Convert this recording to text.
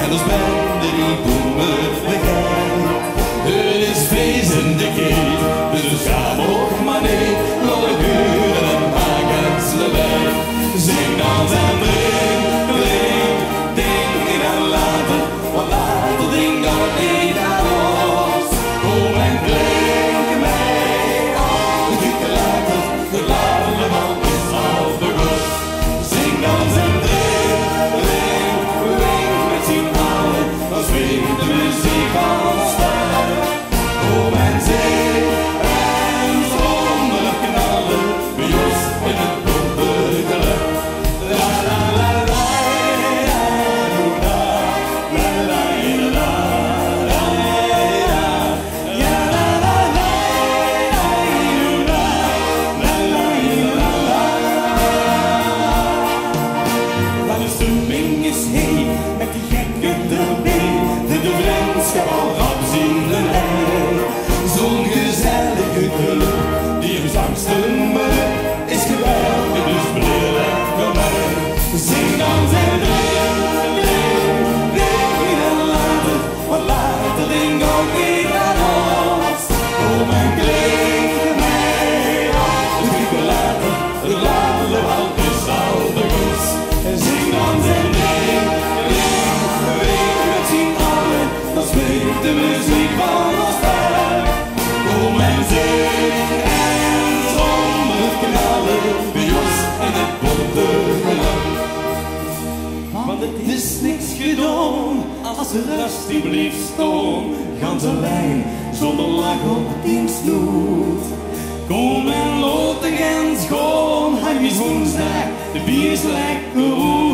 en ons bende die boemen bekijken. Het is feest in de keer, dus ga ook maar nee. Lolle buren en makens erbij. Zing dans en drink, drink, ding en later. Want later ding dan niet aan ons. Kom en klink mij af. Het duurt later, de allemaal is al begonnen. Zing dans en drink, drink, drink met z'n allen. Dan swingt de muziek van ons stad. Kom en zing en zonder knallen. Bij ons in het donkergeluk. La la la la. Zo'n gezellige club, die bezangsten me, is geweldig, dus blijf kom maar. Zing dans en drink, drink, drink en later, want later ding ook niet aan ons. Kom en klink mij af, het duurt later, het later, want het is al begonnen. Zing dans en drink, drink, drink met z'n allen, dan spreekt de muziek van ons stad. Kom en zing en zonder knallen, bij ons in het bontegeluk. Want het is niks gedaan, als er alsjeblieft stond. Ganse lijn, zonder lach op tien snoet. Kom en lood de gens gewoon, hang is woensdag, de bier is lekker goed.